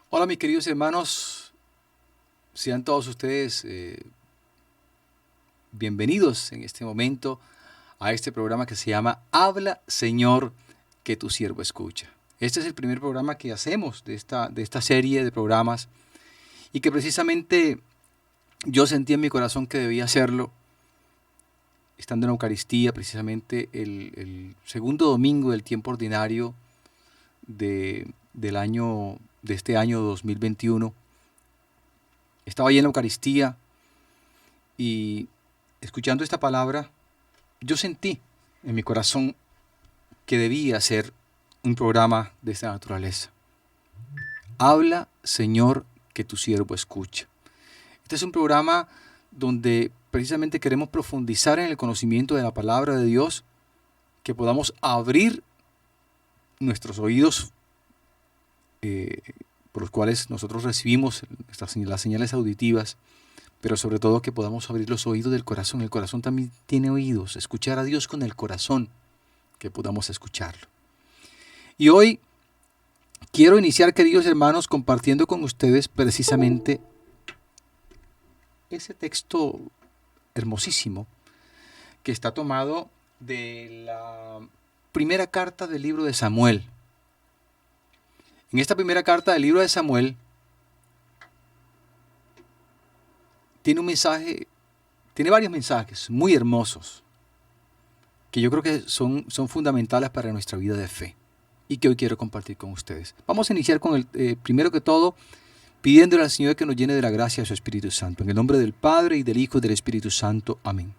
Hola mis queridos hermanos, sean todos ustedes bienvenidos en este momento a este programa que se llama Habla Señor, que tu siervo escucha. Este es el primer programa que hacemos de esta serie de programas y que precisamente yo sentí en mi corazón que debía hacerlo estando en la Eucaristía, precisamente el segundo domingo del tiempo ordinario de este año 2021. Estaba ahí en la Eucaristía y escuchando esta palabra, yo sentí en mi corazón que debía ser un programa de esta naturaleza. Habla, Señor, que tu siervo escucha. Este es un programa donde precisamente queremos profundizar en el conocimiento de la palabra de Dios, que podamos abrir nuestros oídos por los cuales nosotros recibimos las señales auditivas, pero sobre todo que podamos abrir los oídos del corazón. El corazón también tiene oídos, escuchar a Dios con el corazón, que podamos escucharlo. Y hoy quiero iniciar, queridos hermanos, compartiendo con ustedes precisamente ese texto hermosísimo que está tomado de la primera carta del libro de Samuel. En esta primera carta del libro de Samuel tiene un mensaje, tiene varios mensajes muy hermosos que yo creo que son fundamentales para nuestra vida de fe y que hoy quiero compartir con ustedes. Vamos a iniciar con primero que todo, pidiéndole al Señor que nos llene de la gracia de su Espíritu Santo. En el nombre del Padre, y del Hijo, y del Espíritu Santo. Amén.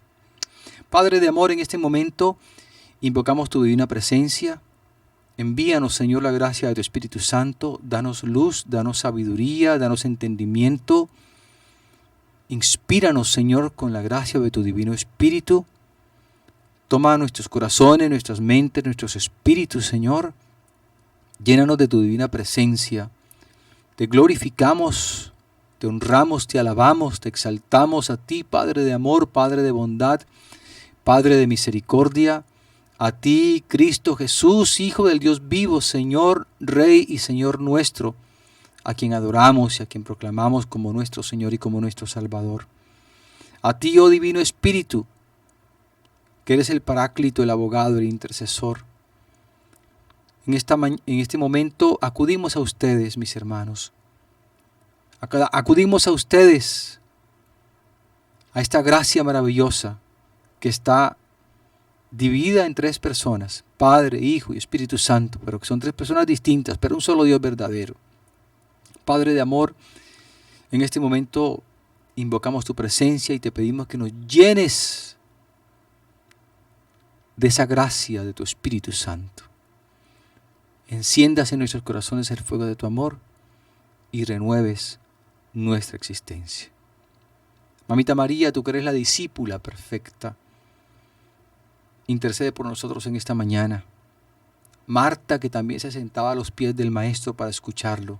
Padre de amor, en este momento invocamos tu divina presencia. Envíanos, Señor, la gracia de tu Espíritu Santo. Danos luz, danos sabiduría, danos entendimiento. Inspíranos, Señor, con la gracia de tu divino Espíritu. Toma nuestros corazones, nuestras mentes, nuestros espíritus, Señor. Llénanos de tu divina presencia. Te glorificamos, te honramos, te alabamos, te exaltamos a ti, Padre de amor, Padre de bondad, Padre de misericordia. A ti, Cristo Jesús, Hijo del Dios vivo, Señor, Rey y Señor nuestro, a quien adoramos y a quien proclamamos como nuestro Señor y como nuestro Salvador. A ti, oh Divino Espíritu, que eres el Paráclito, el abogado, el intercesor. En este momento acudimos a ustedes, mis hermanos. Acudimos a ustedes, a esta gracia maravillosa que está dividida en tres personas, Padre, Hijo y Espíritu Santo, pero que son tres personas distintas, pero un solo Dios verdadero. Padre de amor, en este momento invocamos tu presencia y te pedimos que nos llenes de esa gracia de tu Espíritu Santo. Enciendas en nuestros corazones el fuego de tu amor y renueves nuestra existencia. Mamita María, tú que eres la discípula perfecta, intercede por nosotros en esta mañana. Marta, que también se sentaba a los pies del Maestro para escucharlo,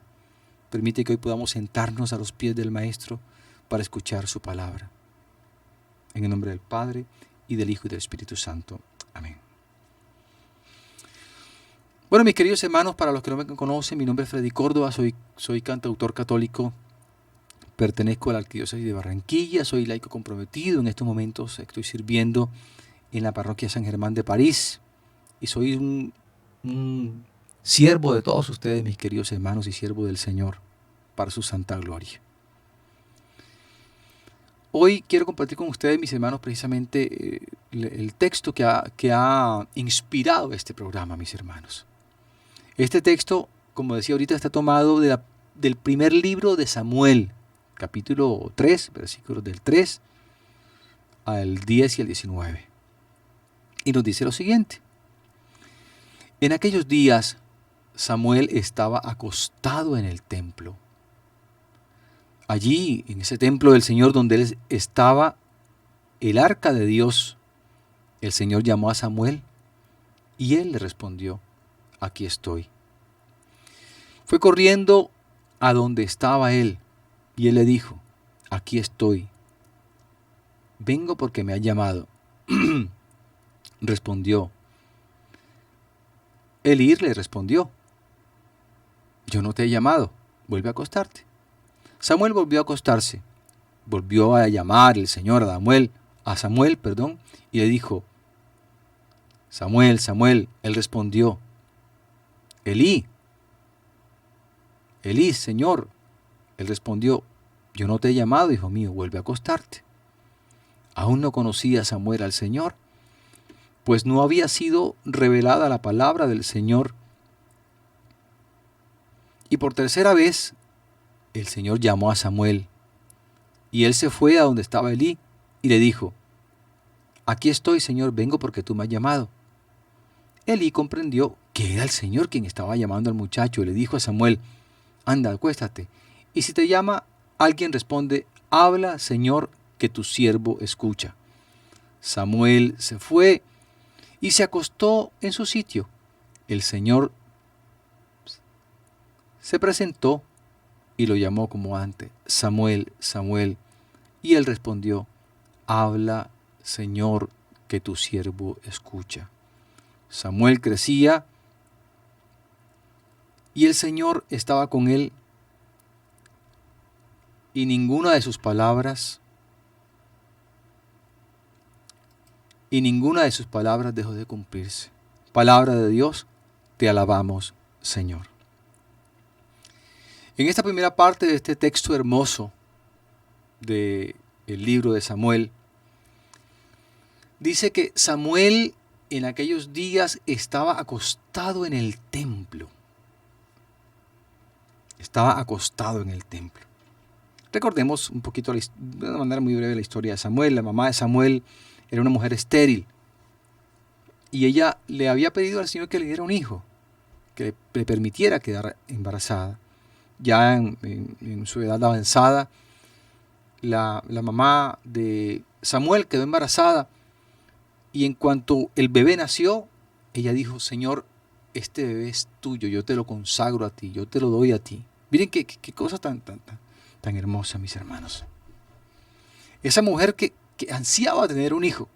permite que hoy podamos sentarnos a los pies del Maestro para escuchar su palabra. En el nombre del Padre, y del Hijo, y del Espíritu Santo. Amén. Bueno, mis queridos hermanos, para los que no me conocen, mi nombre es Freddy Córdoba, soy cantautor católico, pertenezco a la Arquidiócesis de Barranquilla, soy laico comprometido, en estos momentos estoy sirviendo en la parroquia San Germán de París y soy un siervo de todos ustedes, mis queridos hermanos, y siervo del Señor para su santa gloria. Hoy quiero compartir con ustedes, mis hermanos, precisamente el texto que ha inspirado este programa, mis hermanos. Este texto, como decía ahorita, está tomado del primer libro de Samuel, capítulo 3, versículos del 3 al 10 y al 19. Y nos dice lo siguiente. En aquellos días, Samuel estaba acostado en el templo. Allí, en ese templo del Señor donde él estaba, el arca de Dios, el Señor llamó a Samuel y él le respondió, aquí estoy. Fue corriendo a donde estaba él y él le dijo, aquí estoy. Vengo porque me ha llamado. Respondió. Elí le respondió, yo no te he llamado, vuelve a acostarte. Samuel volvió a acostarse. Volvió a llamar el Señor a Samuel, y le dijo, Samuel, Samuel. Él respondió, Elí, Elí, Señor. Él respondió, yo no te he llamado, hijo mío, vuelve a acostarte. Aún no conocía Samuel al Señor, pues no había sido revelada la palabra del Señor. Y por tercera vez, el Señor llamó a Samuel, y él se fue a donde estaba Elí, y le dijo, aquí estoy, Señor, vengo porque tú me has llamado. Elí comprendió que era el Señor quien estaba llamando al muchacho, y le dijo a Samuel, anda, acuéstate, y si te llama, alguien responde, habla, Señor, que tu siervo escucha. Samuel se fue y se acostó en su sitio. El Señor se presentó y lo llamó como antes, Samuel, Samuel. Y él respondió, habla, Señor, que tu siervo escucha. Samuel crecía y el Señor estaba con él, y ninguna de sus palabras dejó de cumplirse. Palabra de Dios, te alabamos, Señor. En esta primera parte de este texto hermoso del libro de Samuel, dice que Samuel en aquellos días estaba acostado en el templo. Estaba acostado en el templo. Recordemos un poquito, de una manera muy breve, la historia de Samuel. La mamá de Samuel era una mujer estéril, y ella le había pedido al Señor que le diera un hijo, que le permitiera quedar embarazada. Ya en su edad avanzada, la mamá de Samuel quedó embarazada, y en cuanto el bebé nació, ella dijo, Señor, este bebé es tuyo, yo te lo consagro a ti, yo te lo doy a ti. Miren qué cosa tan hermosa, mis hermanos. Esa mujer que ansiaba tener un hijo,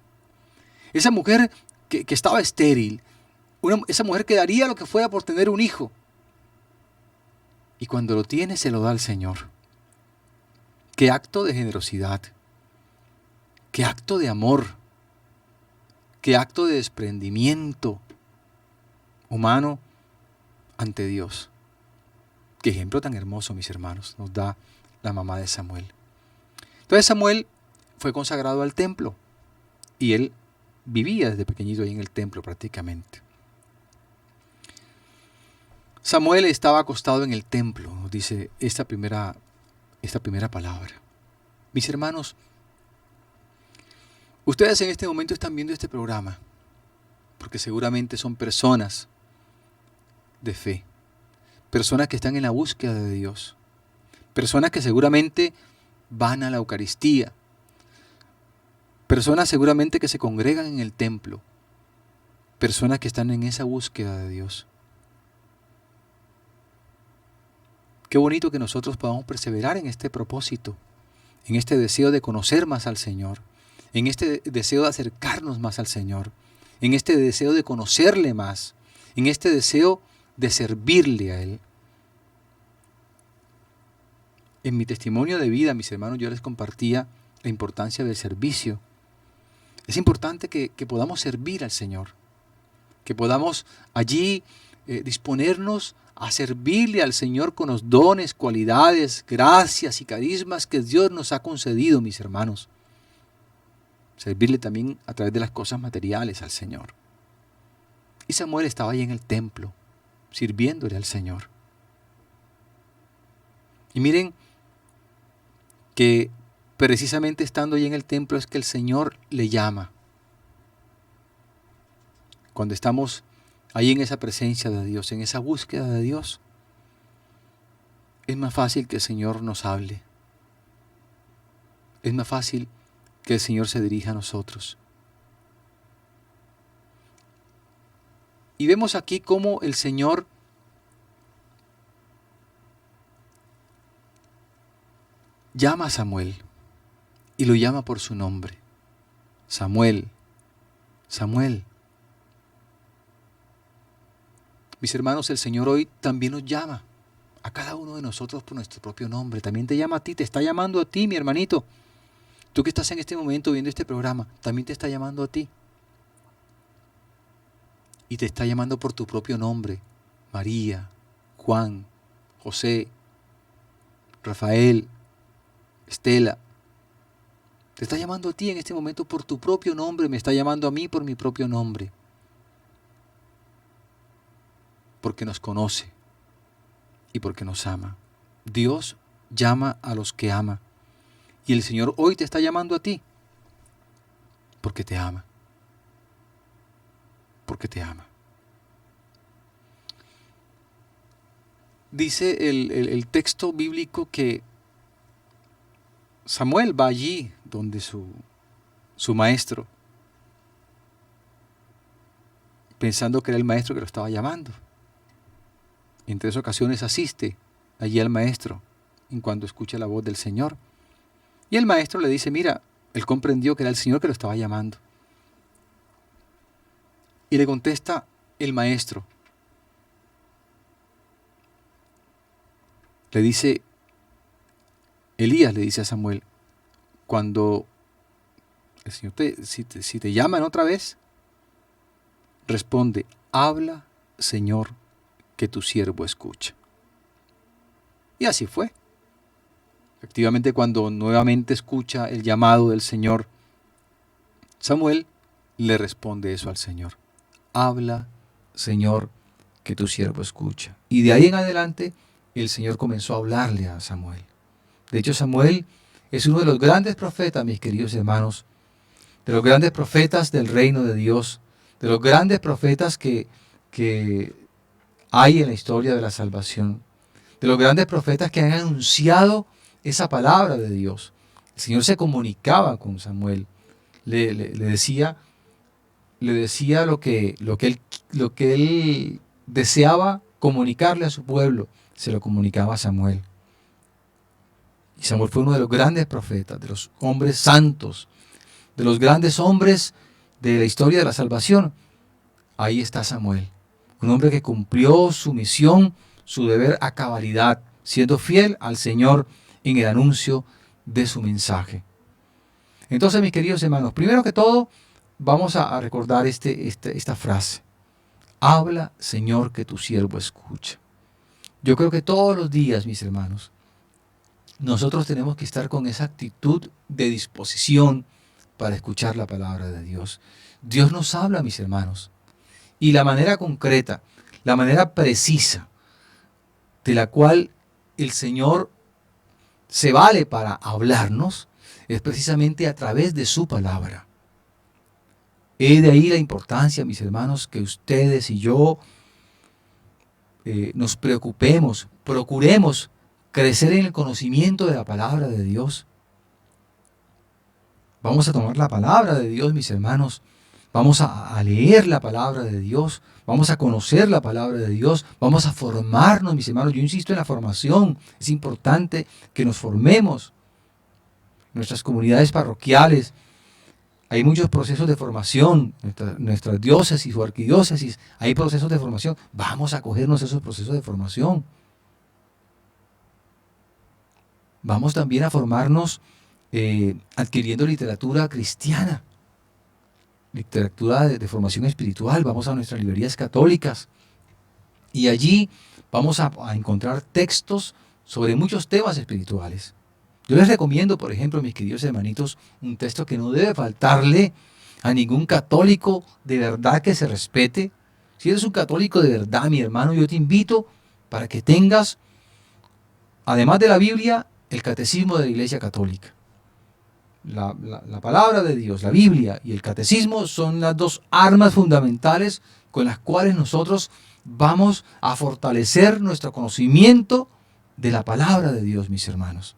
esa mujer que estaba estéril, esa mujer que daría lo que fuera por tener un hijo, y cuando lo tiene se lo da al Señor. Qué acto de generosidad, qué acto de amor, qué acto de desprendimiento humano ante Dios. Qué ejemplo tan hermoso, mis hermanos, nos da la mamá de Samuel. Entonces Samuel fue consagrado al templo, y él vivía desde pequeñito ahí en el templo prácticamente. Samuel estaba acostado en el templo, nos dice esta primera palabra. Mis hermanos, ustedes en este momento están viendo este programa porque seguramente son personas de fe, personas que están en la búsqueda de Dios, personas que seguramente van a la Eucaristía, personas seguramente que se congregan en el templo, personas que están en esa búsqueda de Dios. Qué bonito que nosotros podamos perseverar en este propósito, en este deseo de conocer más al Señor, en este deseo de acercarnos más al Señor, en este deseo de conocerle más, en este deseo de servirle a Él. En mi testimonio de vida, mis hermanos, yo les compartía la importancia del servicio. Es importante que podamos servir al Señor, que podamos allí disponernos a servirle al Señor con los dones, cualidades, gracias y carismas que Dios nos ha concedido, mis hermanos. Servirle también a través de las cosas materiales al Señor. Y Samuel estaba ahí en el templo, sirviéndole al Señor. Y miren que precisamente estando ahí en el templo es que el Señor le llama. Cuando estamos ahí en esa presencia de Dios, en esa búsqueda de Dios, es más fácil que el Señor nos hable. Es más fácil que el Señor se dirija a nosotros. Y vemos aquí cómo el Señor llama a Samuel y lo llama por su nombre. Samuel, Samuel. Mis hermanos, el Señor hoy también nos llama a cada uno de nosotros por nuestro propio nombre. También te llama a ti, te está llamando a ti, mi hermanito. Tú que estás en este momento viendo este programa, también te está llamando a ti. Y te está llamando por tu propio nombre. María, Juan, José, Rafael, Estela. Te está llamando a ti en este momento por tu propio nombre. Me está llamando a mí por mi propio nombre. Porque nos conoce y porque nos ama. Dios llama a los que ama. Y el Señor hoy te está llamando a ti porque te ama. Porque te ama. Dice el texto bíblico que Samuel va allí donde su maestro, pensando que era el maestro que lo estaba llamando. En 3 ocasiones asiste allí al maestro en cuanto escucha la voz del Señor. Y el maestro le dice, mira, él comprendió que era el Señor que lo estaba llamando. Y le contesta el maestro. Le dice, Elías le dice a Samuel, cuando el Señor si te llaman otra vez, responde, habla, Señor, que tu siervo escucha. Y así fue. Efectivamente, cuando nuevamente escucha el llamado del Señor, Samuel le responde eso al Señor. Habla, Señor, que tu siervo escucha. Y de ahí en adelante, el Señor comenzó a hablarle a Samuel. De hecho, Samuel es uno de los grandes profetas, mis queridos hermanos, de los grandes profetas del reino de Dios, de los grandes profetas que hay en la historia de la salvación, de los grandes profetas que han anunciado esa palabra de Dios. El Señor se comunicaba con Samuel, le decía lo que él deseaba comunicarle a su pueblo, se lo comunicaba a Samuel. Y Samuel fue uno de los grandes profetas, de los hombres santos, de los grandes hombres de la historia de la salvación. Ahí está Samuel, un hombre que cumplió su misión, su deber a cabalidad, siendo fiel al Señor en el anuncio de su mensaje. Entonces, mis queridos hermanos, primero que todo, vamos a recordar esta frase. Habla, Señor, que tu siervo escucha. Yo creo que todos los días, mis hermanos, nosotros tenemos que estar con esa actitud de disposición para escuchar la palabra de Dios. Dios nos habla, mis hermanos, y la manera concreta, la manera precisa de la cual el Señor se vale para hablarnos es precisamente a través de su palabra. Es de ahí la importancia, mis hermanos, que ustedes y yo nos preocupemos, procuremos crecer en el conocimiento de la palabra de Dios. Vamos a tomar la palabra de Dios, mis hermanos. Vamos a leer la palabra de Dios. Vamos a conocer la palabra de Dios. Vamos a formarnos, mis hermanos. Yo insisto en la formación. Es importante que nos formemos. En nuestras comunidades parroquiales hay muchos procesos de formación. Nuestras diócesis o arquidiócesis hay procesos de formación. Vamos a acogernos a esos procesos de formación. Vamos también a formarnos adquiriendo literatura cristiana, literatura de formación espiritual. Vamos a nuestras librerías católicas y allí vamos a encontrar textos sobre muchos temas espirituales. Yo les recomiendo, por ejemplo, mis queridos hermanitos, un texto que no debe faltarle a ningún católico de verdad que se respete. Si eres un católico de verdad, mi hermano, yo te invito para que tengas, además de la Biblia, el catecismo de la Iglesia Católica. La palabra de Dios, la Biblia y el catecismo son las dos armas fundamentales con las cuales nosotros vamos a fortalecer nuestro conocimiento de la palabra de Dios, mis hermanos.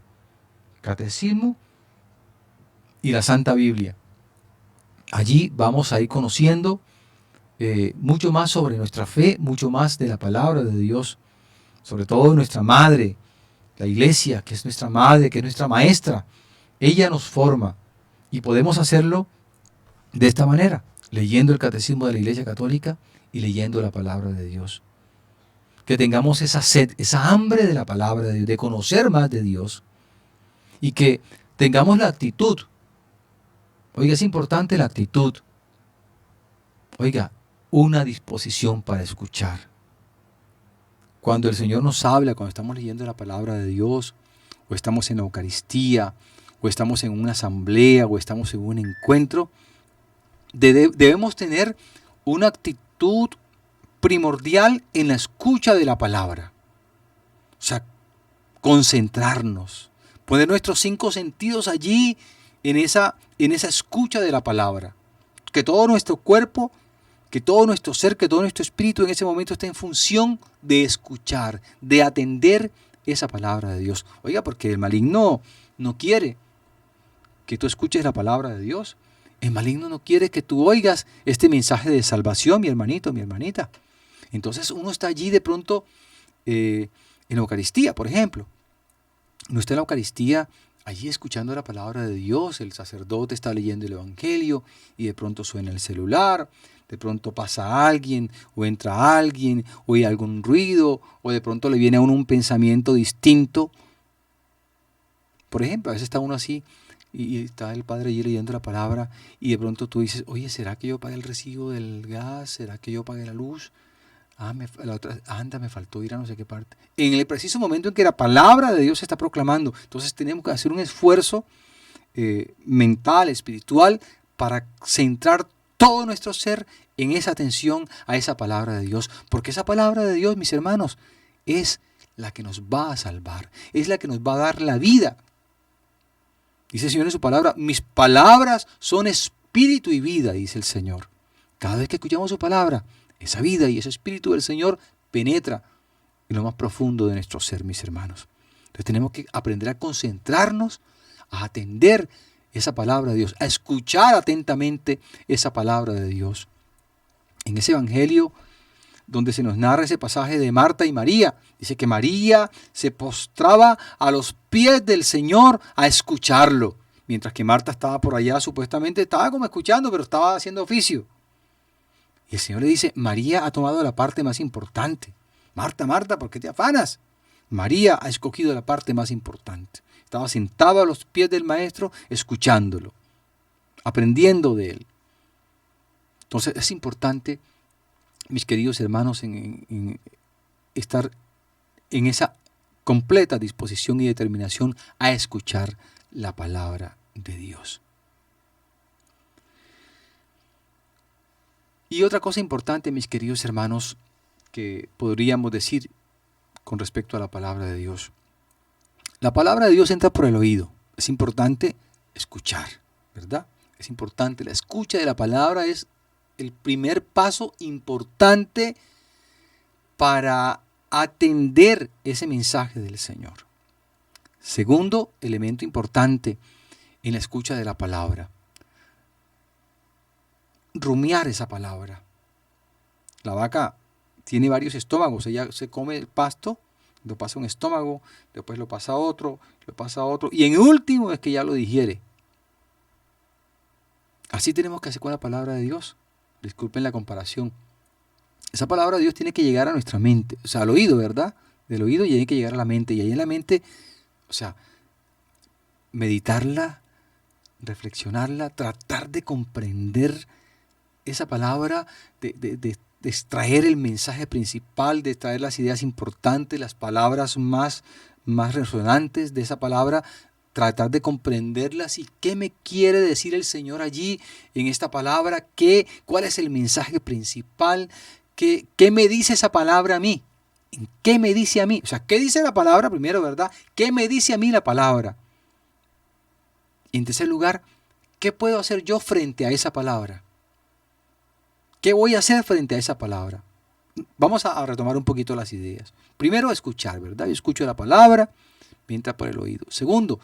Catecismo y la Santa Biblia. Allí vamos a ir conociendo mucho más sobre nuestra fe, mucho más de la palabra de Dios, sobre todo de nuestra madre, la Iglesia, que es nuestra madre, que es nuestra maestra. Ella nos forma y podemos hacerlo de esta manera, leyendo el catecismo de la Iglesia Católica y leyendo la palabra de Dios. que tengamos esa sed, esa hambre de la palabra de Dios, de conocer más de Dios, y que tengamos la actitud. Oiga, es importante la actitud. Oiga, una disposición para escuchar. Cuando el Señor nos habla, cuando estamos leyendo la palabra de Dios, o estamos en la Eucaristía, o estamos en una asamblea, o estamos en un encuentro, debemos tener una actitud primordial en la escucha de la palabra. O sea, concentrarnos, poner nuestros 5 sentidos allí en esa escucha de la palabra. Que todo nuestro cuerpo, que todo nuestro ser, que todo nuestro espíritu en ese momento esté en función de escuchar, de atender esa palabra de Dios. Oiga, porque el maligno no quiere que tú escuches la palabra de Dios. El maligno no quiere que tú oigas este mensaje de salvación, mi hermanito, mi hermanita. Entonces uno está allí de pronto en la Eucaristía, por ejemplo. Uno está en la Eucaristía allí escuchando la palabra de Dios, el sacerdote está leyendo el Evangelio y de pronto suena el celular, de pronto pasa alguien o entra alguien, o hay algún ruido, o de pronto le viene a uno un pensamiento distinto. Por ejemplo, a veces está uno así y está el padre allí leyendo la palabra y de pronto tú dices, oye, ¿será que yo pagué el recibo del gas? ¿Será que yo pagué la luz? Me faltó ir a no sé qué parte. En el preciso momento en que la palabra de Dios se está proclamando. Entonces tenemos que hacer un esfuerzo mental, espiritual, para centrar todo nuestro ser en esa atención a esa palabra de Dios. Porque esa palabra de Dios, mis hermanos, es la que nos va a salvar. Es la que nos va a dar la vida. Dice el Señor en su palabra, mis palabras son espíritu y vida, dice el Señor. Cada vez que escuchamos su palabra, esa vida y ese espíritu del Señor penetra en lo más profundo de nuestro ser, mis hermanos. Entonces tenemos que aprender a concentrarnos, a atender esa palabra de Dios, a escuchar atentamente esa palabra de Dios. En ese evangelio donde se nos narra ese pasaje de Marta y María, dice que María se postraba a los pies del Señor a escucharlo, mientras que Marta estaba por allá, supuestamente estaba como escuchando, pero estaba haciendo oficio. Y el Señor le dice, María ha tomado la parte más importante. Marta, Marta, ¿por qué te afanas? María ha escogido la parte más importante. Estaba sentada a los pies del Maestro, escuchándolo, aprendiendo de él. Entonces es importante, mis queridos hermanos, en estar en esa completa disposición y determinación a escuchar la palabra de Dios. Y otra cosa importante, mis queridos hermanos, que podríamos decir con respecto a la palabra de Dios. La palabra de Dios entra por el oído. Es importante escuchar, ¿verdad? Es importante. La escucha de la palabra es el primer paso importante para atender ese mensaje del Señor. Segundo elemento importante en la escucha de la palabra. Rumiar esa palabra. La vaca tiene varios estómagos, ella se come el pasto, lo pasa a un estómago, después lo pasa a otro, y en último es que ya lo digiere. Así tenemos que hacer con la palabra de Dios. Disculpen la comparación. Esa palabra de Dios tiene que llegar a nuestra mente, o sea, al oído, ¿verdad? Del oído y tiene que llegar a la mente, y ahí en la mente, o sea, meditarla, reflexionarla, tratar de comprender esa palabra, de extraer el mensaje principal, de extraer las ideas importantes, las palabras más resonantes de esa palabra, tratar de comprenderlas y qué me quiere decir el Señor allí en esta palabra, cuál es el mensaje principal, qué me dice esa palabra a mí, qué me dice a mí, o sea, qué dice la palabra primero, ¿verdad? ¿Qué me dice a mí la palabra? Y en tercer lugar, ¿qué puedo hacer yo frente a esa palabra? ¿Qué voy a hacer frente a esa palabra? Vamos a retomar un poquito las ideas. Primero, escuchar, ¿verdad? Yo escucho la palabra, me entra por el oído. Segundo,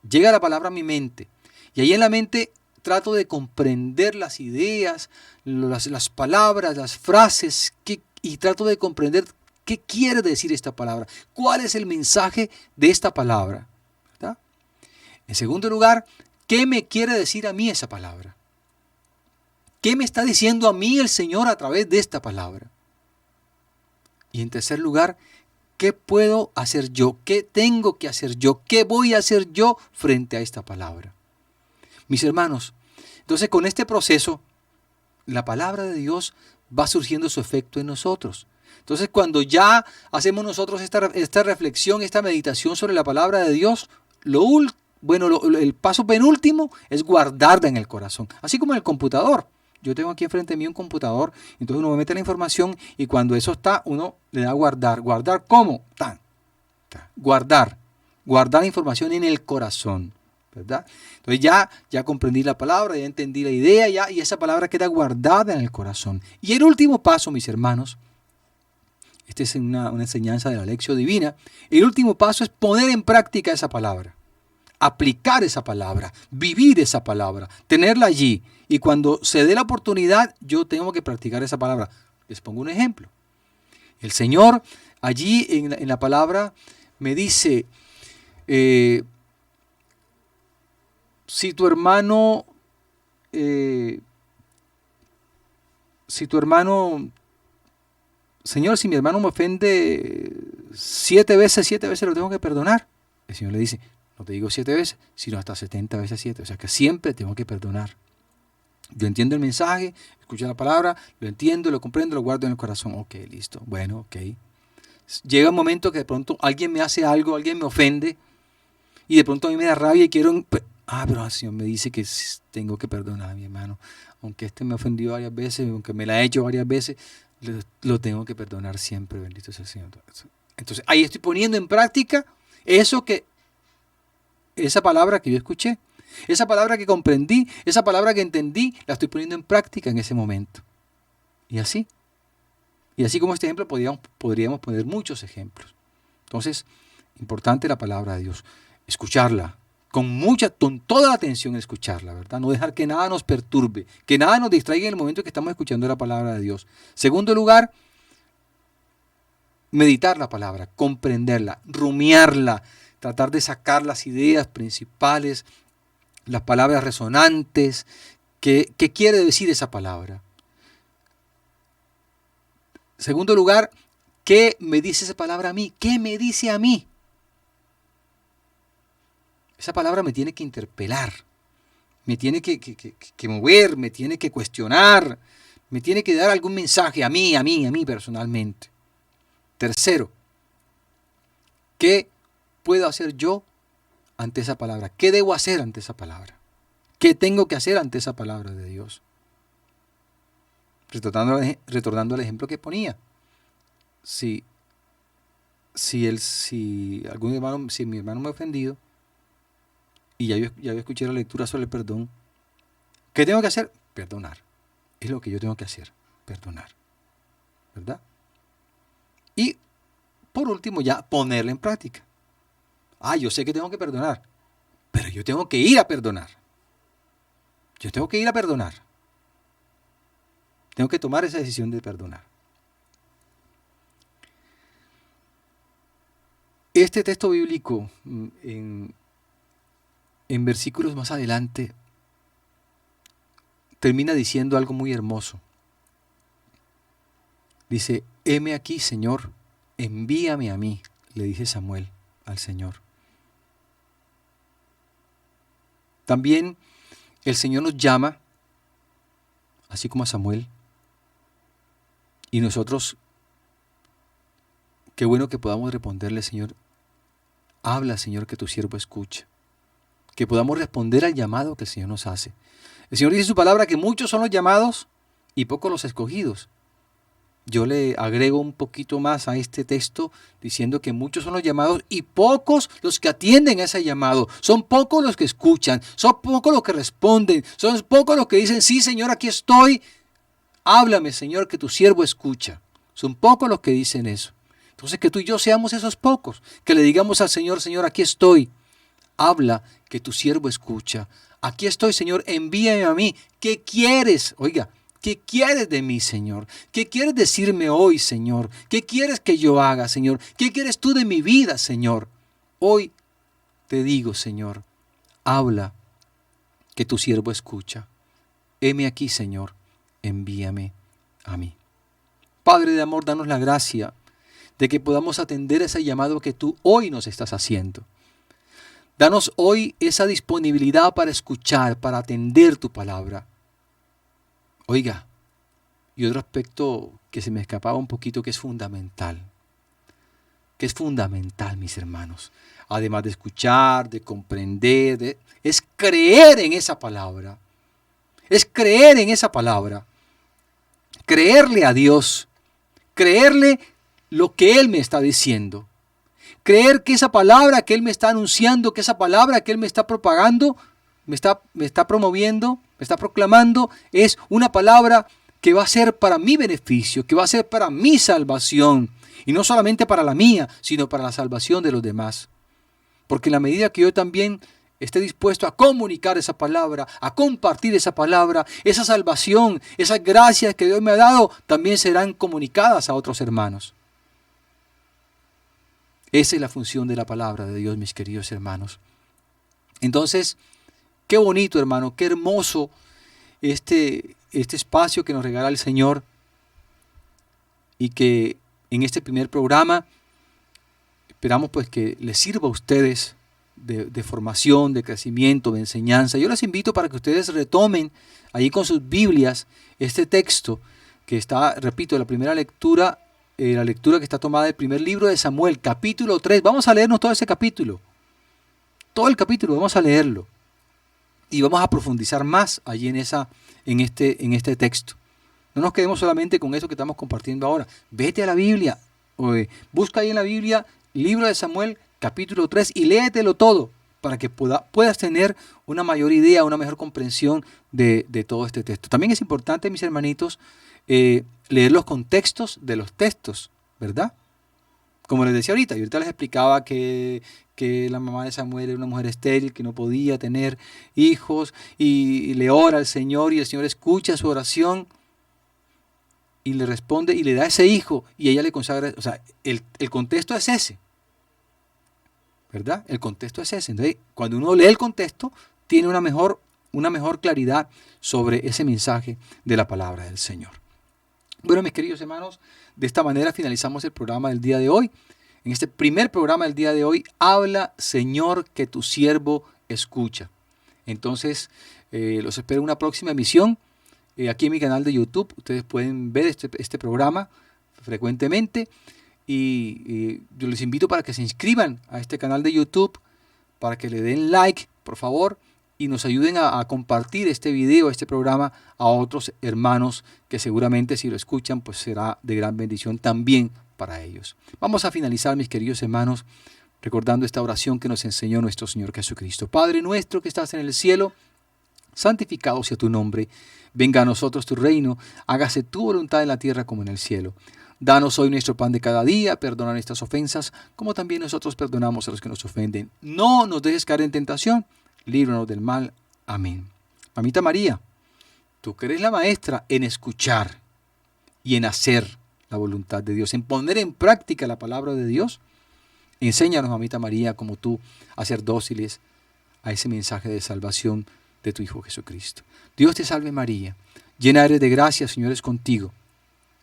llega la palabra a mi mente. Y ahí en la mente trato de comprender las ideas, las palabras, las frases, y trato de comprender qué quiere decir esta palabra. ¿Cuál es el mensaje de esta palabra? ¿Verdad? En segundo lugar, ¿qué me quiere decir a mí esa palabra? ¿Qué me está diciendo a mí el Señor a través de esta palabra? Y en tercer lugar, ¿qué puedo hacer yo? ¿Qué tengo que hacer yo? ¿Qué voy a hacer yo frente a esta palabra? Mis hermanos, entonces con este proceso, la palabra de Dios va surgiendo su efecto en nosotros. Entonces cuando ya hacemos nosotros esta reflexión, esta meditación sobre la palabra de Dios, el paso penúltimo es guardarla en el corazón. Así como en el computador. Yo tengo aquí enfrente de mí un computador, entonces uno mete la información y cuando eso está, uno le da a guardar. ¿Guardar cómo? Guardar la información en el corazón, ¿verdad? Entonces ya comprendí la palabra, ya entendí la idea, y esa palabra queda guardada en el corazón. Y el último paso, mis hermanos, esta es una enseñanza de la Lección Divina, el último paso es poner en práctica esa palabra, aplicar esa palabra, vivir esa palabra, tenerla allí. Y cuando se dé la oportunidad, yo tengo que practicar esa palabra. Les pongo un ejemplo. El Señor allí en la palabra me dice, si tu hermano, Señor, si mi hermano me ofende 7 veces lo tengo que perdonar. El Señor le dice, no te digo 7 veces, sino hasta 70 veces 7. O sea que siempre tengo que perdonar. Yo entiendo el mensaje, escucho la palabra, lo entiendo, lo comprendo, lo guardo en el corazón. Ok, listo. Bueno, ok. Llega un momento que de pronto alguien me hace algo, alguien me ofende, y de pronto a mí me da rabia y quiero... pero el Señor me dice que tengo que perdonar a mi hermano. Aunque este me ofendió varias veces, aunque me la ha hecho varias veces, lo tengo que perdonar siempre, bendito sea el Señor. Entonces ahí estoy poniendo en práctica esa palabra que yo escuché. Esa palabra que comprendí, esa palabra que entendí, la estoy poniendo en práctica en ese momento. Y así como este ejemplo, podríamos poner muchos ejemplos. Entonces, importante la palabra de Dios. Escucharla, con toda la atención escucharla, ¿verdad? No dejar que nada nos perturbe, que nada nos distraiga en el momento que estamos escuchando la palabra de Dios. Segundo lugar, meditar la palabra, comprenderla, rumiarla, tratar de sacar las ideas principales, las palabras resonantes, ¿qué quiere decir esa palabra? Segundo lugar, ¿qué me dice esa palabra a mí? ¿Qué me dice a mí? Esa palabra me tiene que interpelar, me tiene que mover, me tiene que cuestionar, me tiene que dar algún mensaje a mí personalmente. Tercero, ¿qué puedo hacer yo ante esa palabra? ¿Qué debo hacer ante esa palabra? ¿Qué tengo que hacer ante esa palabra de Dios? Retornando al ejemplo que ponía. Si mi hermano me ha ofendido y ya yo escuché la lectura sobre el perdón, ¿qué tengo que hacer? Perdonar. Es lo que yo tengo que hacer, perdonar. ¿Verdad? Y por último ya ponerla en práctica. Yo sé que tengo que perdonar, pero yo tengo que ir a perdonar. Tengo que tomar esa decisión de perdonar. Este texto bíblico, en versículos más adelante, termina diciendo algo muy hermoso. Dice, heme aquí, Señor, envíame a mí, le dice Samuel al Señor. También el Señor nos llama, así como a Samuel, y nosotros, qué bueno que podamos responderle, Señor, habla, Señor, que tu siervo escucha. Que podamos responder al llamado que el Señor nos hace. El Señor dice en su palabra que muchos son los llamados y pocos los escogidos. Yo le agrego un poquito más a este texto diciendo que muchos son los llamados y pocos los que atienden a ese llamado. Son pocos los que escuchan, son pocos los que responden, son pocos los que dicen, sí, Señor, aquí estoy. Háblame, Señor, que tu siervo escucha. Son pocos los que dicen eso. Entonces que tú y yo seamos esos pocos, que le digamos al Señor, Señor, aquí estoy. Habla, que tu siervo escucha. Aquí estoy, Señor, envíame a mí. ¿Qué quieres? Oiga, ¿qué quieres de mí, Señor? ¿Qué quieres decirme hoy, Señor? ¿Qué quieres que yo haga, Señor? ¿Qué quieres tú de mi vida, Señor? Hoy te digo, Señor, habla, que tu siervo escucha. Heme aquí, Señor, envíame a mí. Padre de amor, danos la gracia de que podamos atender ese llamado que tú hoy nos estás haciendo. Danos hoy esa disponibilidad para escuchar, para atender tu palabra. Oiga, y otro aspecto que se me escapaba un poquito, que es fundamental, mis hermanos, además de escuchar, de comprender, es creer en esa palabra. Es creer en esa palabra. Creerle a Dios. Creerle lo que Él me está diciendo. Creer que esa palabra que Él me está anunciando, que esa palabra que Él me está propagando, me está promoviendo, me está proclamando, es una palabra que va a ser para mi beneficio, que va a ser para mi salvación. Y no solamente para la mía, sino para la salvación de los demás. Porque en la medida que yo también esté dispuesto a comunicar esa palabra, a compartir esa palabra, esa salvación, esas gracias que Dios me ha dado, también serán comunicadas a otros hermanos. Esa es la función de la palabra de Dios, mis queridos hermanos. Entonces, qué bonito, hermano, qué hermoso este espacio que nos regala el Señor, y que en este primer programa esperamos pues que les sirva a ustedes de formación, de crecimiento, de enseñanza. Yo les invito para que ustedes retomen allí con sus Biblias este texto que está, repito, la primera lectura, la lectura que está tomada del primer libro de Samuel, capítulo 3. Vamos a leernos todo ese capítulo. Todo el capítulo, vamos a leerlo. Y vamos a profundizar más allí en este texto. No nos quedemos solamente con eso que estamos compartiendo ahora. Vete a la Biblia, busca ahí en la Biblia, libro de Samuel, capítulo 3, y léetelo todo para que puedas tener una mayor idea, una mejor comprensión de todo este texto. También es importante, mis hermanitos, leer los contextos de los textos, ¿verdad? Como les decía ahorita, les explicaba que la mamá de Samuel era una mujer estéril, que no podía tener hijos, y le ora al Señor, y el Señor escucha su oración, y le responde, y le da ese hijo, y ella le consagra. O sea, el contexto es ese, ¿verdad? El contexto es ese. Entonces, cuando uno lee el contexto, tiene una mejor claridad sobre ese mensaje de la palabra del Señor. Bueno, mis queridos hermanos, de esta manera finalizamos el programa del día de hoy. En este primer programa del día de hoy, habla, Señor, que tu siervo escucha. Entonces, los espero en una próxima emisión. Aquí en mi canal de YouTube, ustedes pueden ver este programa frecuentemente. Y yo les invito para que se inscriban a este canal de YouTube, para que le den like, por favor, y nos ayuden a compartir este video, este programa, a otros hermanos que seguramente si lo escuchan, pues será de gran bendición también para ellos. Vamos a finalizar, mis queridos hermanos, recordando esta oración que nos enseñó nuestro Señor Jesucristo. Padre nuestro que estás en el cielo, santificado sea tu nombre. Venga a nosotros tu reino, hágase tu voluntad en la tierra como en el cielo. Danos hoy nuestro pan de cada día, perdona nuestras ofensas, como también nosotros perdonamos a los que nos ofenden. No nos dejes caer en tentación, líbranos del mal. Amén. Mamita María, tú que eres la maestra en escuchar y en hacer la voluntad de Dios, en poner en práctica la palabra de Dios, enséñanos, Mamita María, como tú, a ser dóciles a ese mensaje de salvación de tu Hijo Jesucristo. Dios te salve María, llena eres de gracia, Señor es contigo.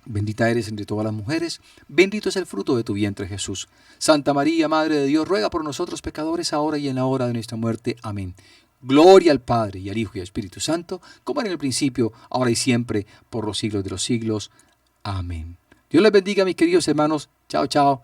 Bendita eres entre todas las mujeres, bendito es el fruto de tu vientre Jesús. Santa María, Madre de Dios, ruega por nosotros pecadores, ahora y en la hora de nuestra muerte. Amén. Gloria al Padre, y al Hijo, y al Espíritu Santo, como era en el principio, ahora y siempre, por los siglos de los siglos. Amén. Dios les bendiga, mis queridos hermanos. Chao, chao.